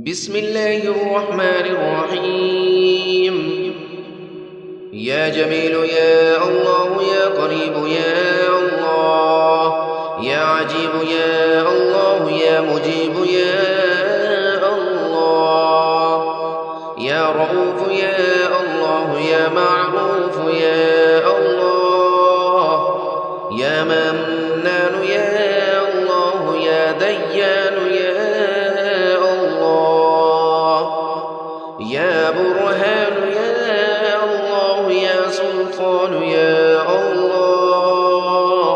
بسم الله الرحمن الرحيم. يا جميل يا الله، يا قريب يا الله، يا عجيب يا الله، يا مجيب يا الله، يا رؤوف يا الله، يا معروف يا الله، يا منان يا الله، يا ديان يا يا برهان يا الله، يا سلطان يا الله،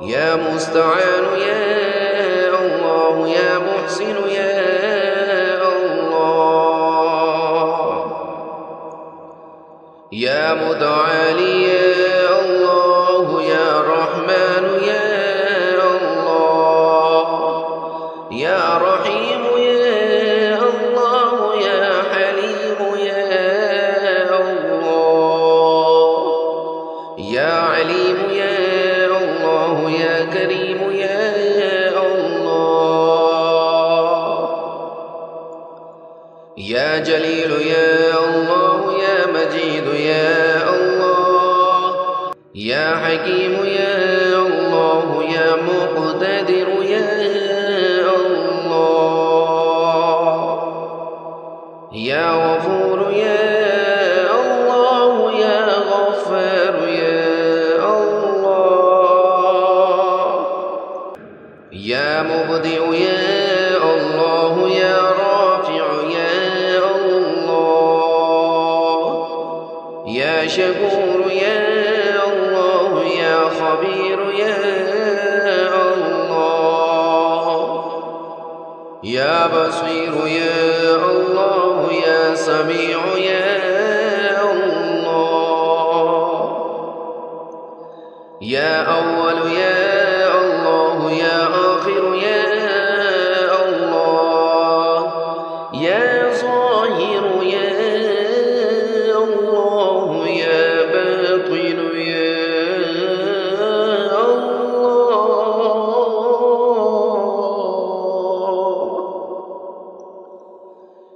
يا مستعان يا الله، يا محسن يا الله، يا متعالي يا الله، يا رحمن يا الله، يا رحيم يا الله، يا حليم يا الله، يا عليم يا الله، يا كريم يا الله، يا جليل يا الله، يا مجيد يا الله، يا حكيم يا الله، يا مقتدر يا يا غفور يا الله، يا غفار يا الله، يا مبدئ يا الله، يا رافع يا الله، يا شكور يا الله، يا خبير يا الله، يا بصير يا الله، يا سميع يا الله، يا أول يا الله، يا آخر يا الله، يا ظاهر يا الله، يا باطن يا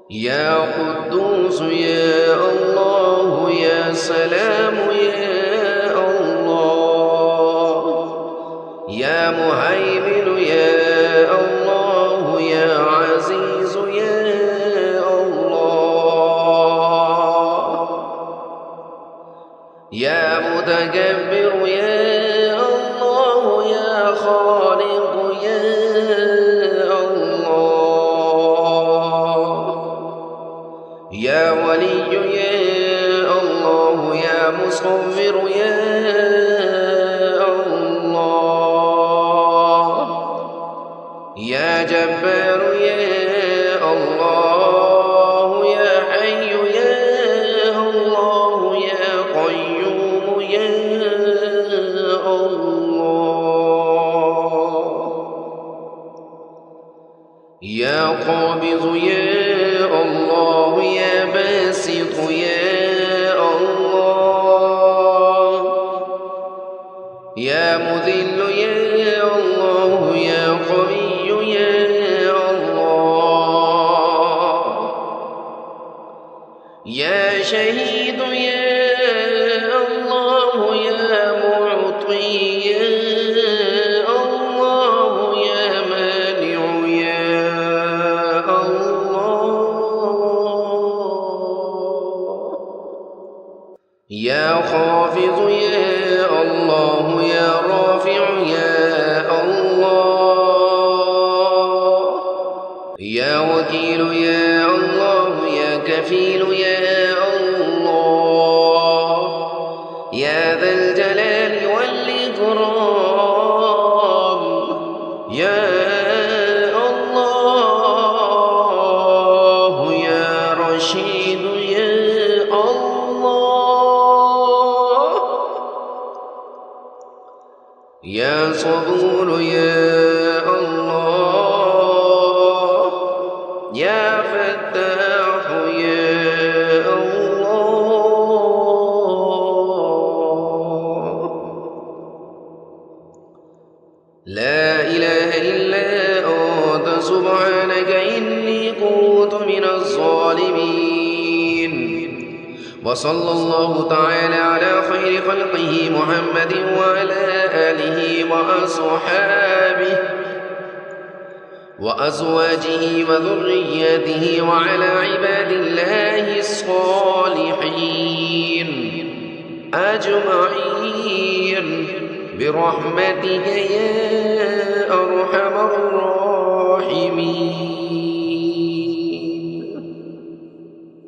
يا قدوس يا الله، يا سلام يا الله، يا مهيمن يا الله، يا عزيز يا الله، يا متكبر يا الله، يا خالق يا يا ولي يا الله، يا مصور يا الله، يا جبار يا الله، يا حي يا الله، يا قيوم يا الله، يا قابض يا الله، يا باسط يا الله، يا مذل يا الله، يا قوي يا الله، يا شهيد يا الله، يا معطي يا الله، يا مانع يا الله، يا خافض يا الله، يا رافع يا الله، يا وكيل يا الله، يا كفيل يا الله، يا ذا الجلال والإكرام يا الله، يا رشيد يا الله، يا صبور يا الله، يا فتاح يا الله، لا إله إلا أنت سبحانك إني كنت كنت من الظالمين. وصلى الله تعالى على خير خلقه محمد وعلى آله وأصحابه وأزواجه وذرياته وعلى عباد الله الصالحين أجمعين برحمتك يا أرحم الراحمين.